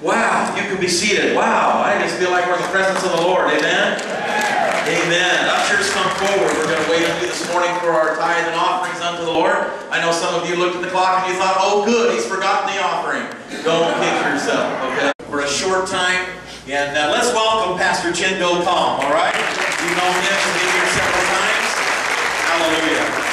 Wow, you can be seated. Wow, I just feel like we're in the presence of the Lord. Amen? Amen. Ushers, come forward. We're going to wait on you this morning for our tithe and offerings unto the Lord. I know some of you looked at the clock and you thought, oh good, he's forgotten the offering. Don't kick yourself, okay? For a short time, and let's welcome Pastor Kham, all right? You've known him and been here several times. Hallelujah.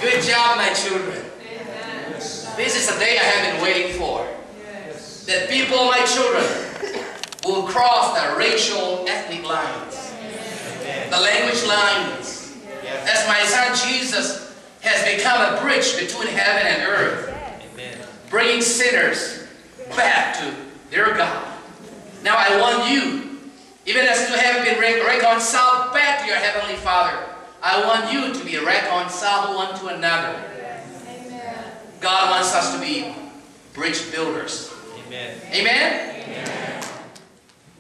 Good job, my children. This is the day I have been waiting for. That people, my children, will cross the racial, ethnic lines, the language lines. As my son Jesus has become a bridge between heaven and earth, bringing sinners back to their God. Now I want you, even as you have been reconciled back to your Heavenly Father, I want you to be reconciled one to another. Amen. God wants us to be bridge builders. Amen. Amen? Amen.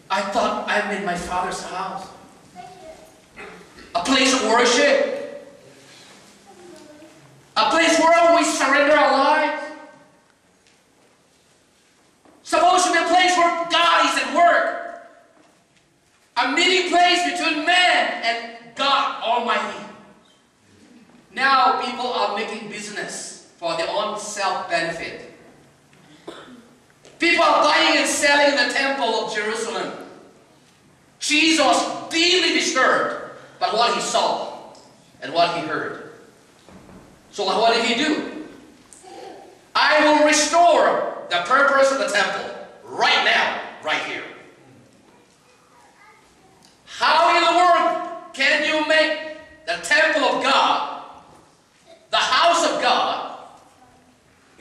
I thought I'm in my Father's house. A place of worship. A place where we surrender our lives. Supposed to be a place where God is at work. A meeting place between man and God Almighty. Now people are making business for their own self-benefit. People are buying and selling in the temple of Jerusalem. Jesus was deeply disturbed by what he saw and what he heard. So what did he do? I will restore the purpose of the temple right now, right here. How in the world can you make the temple of God, the house of God,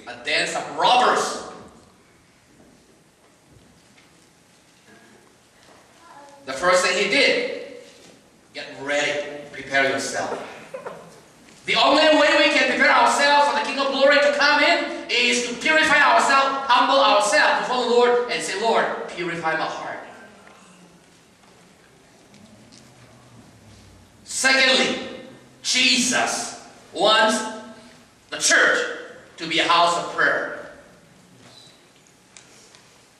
a dance of robbers? The first thing he did, get ready, prepare yourself. The only way we can prepare ourselves for the King of Glory to come in is to purify ourselves, humble ourselves before the Lord and say, Lord, purify my heart. Secondly, Jesus wants the church to be a house of prayer.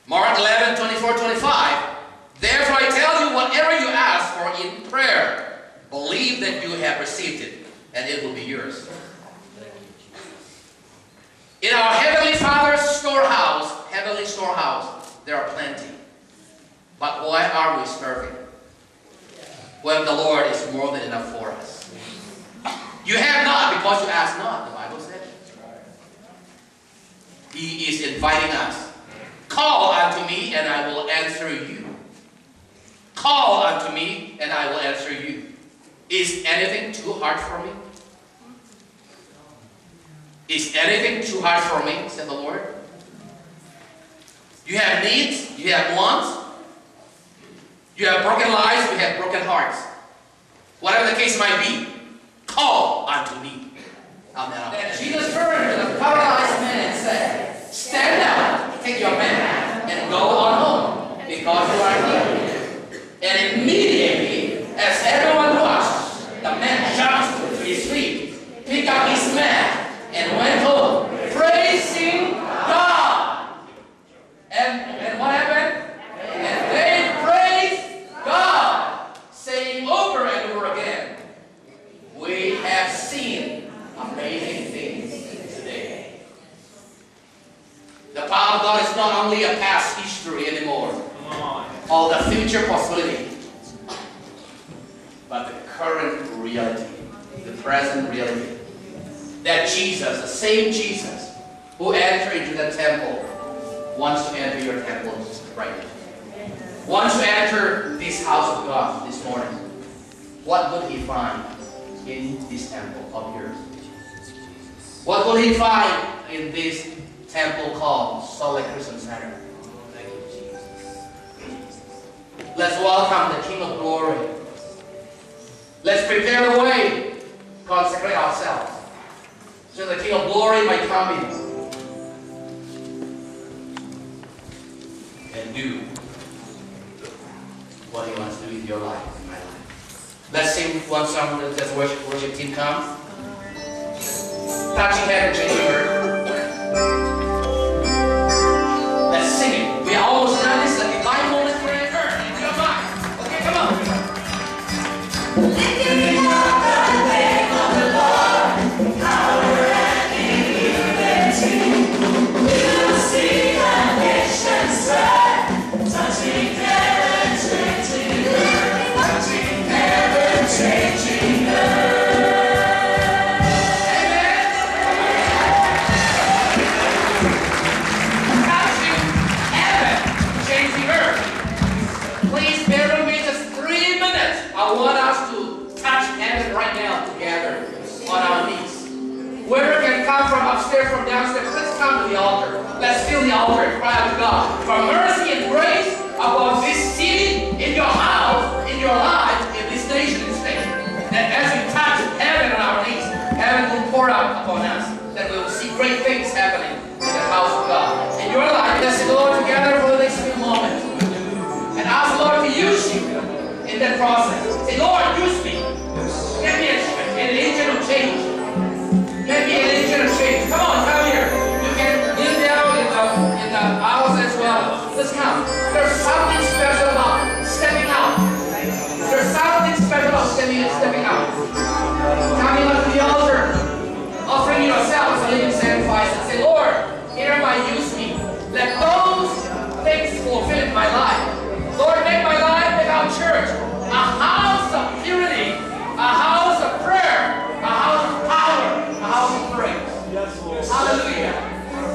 Mark 11, 24, 25. Therefore I tell you, whatever you ask for in prayer, believe that you have received it, and it will be yours. In our Heavenly Father's storehouse, heavenly storehouse, there are plenty. But why are we starving when the Lord is more than enough for us? You have not because you ask not, the Bible said. He is inviting us. Call unto me and I will answer you. Call unto me and I will answer you. Is anything too hard for me? Is anything too hard for me, said the Lord? You have needs, you have wants, you have broken lives, you have broken hearts. Whatever the case might be, call unto me. Amen. Then Jesus turned to the paralyzed man and said, stand up, take your mat, and go on home, because you are healed. And immediately, as everyone watched, the man jumped to his feet, picked up his mat, and went home, praising God. And what happened? And they praised God, saying over and over again, we have seen amazing things today. The power of God is not only a past history anymore, or the future possibility, but the current reality, the present reality. That Jesus, the same Jesus who entered into the temple, wants to enter your temple right now. Wants to enter this house of God this morning. What would he find? in this temple of yours. What will he find in this temple called Salt Lake Christian Center? Let's welcome the King of Glory. Let's prepare the way, consecrate ourselves, so the King of Glory might come in and do what he wants to do in your life, in my life. Let's sing one song as the worship team comes. Touching heaven, changing earth. Let's sing it. We are almost done. This is a divine moment for your earth. Into your mind. Okay, come on. Lifting up the name of the Lord, power and immunity. We will see the nations spread, touching heaven, changing earth, touching heaven, changing earth. I want us to touch heaven right now together on our knees. Whoever can come from upstairs, from downstairs, let's come to the altar. Let's fill the altar and cry out to God for mercy and grace upon this city, in your house, in your life, in this nation and state. That as we touch heaven on our knees, heaven will pour out upon us. That we will see great things happening in the house of God. In your life, let's go together for the next few moments and ask the Lord to use you in that process. Say, Lord, use me. Get me an agent of change. Get me an agent of change. Come on, come here. You can kneel down in the aisles as well. Let's come. There's something special about stepping out. There's something special about stepping out. Coming up to the altar, offering yourself as a living sacrifice, and say, Lord, hereby use me. Let those things fulfill in my life. Lord, make my life, make our church a house of purity, a house of prayer, a house of power, a house of praise. Hallelujah.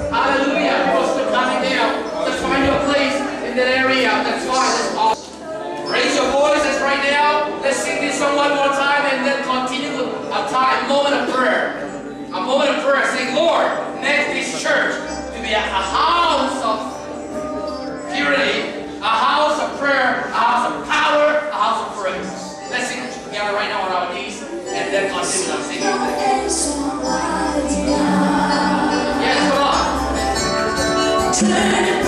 Hallelujah. We're still coming down. Let's find your place in that area. That's fine. That's awesome. Raise your voices right now. Let's sing this song one more time and then continue with a moment of prayer. A moment of prayer saying, Lord, make this church to be a house of purity, a house of prayer, a house of power, a house of praise. Let's sing together right now on our knees and then continue our singing. Yes, come on.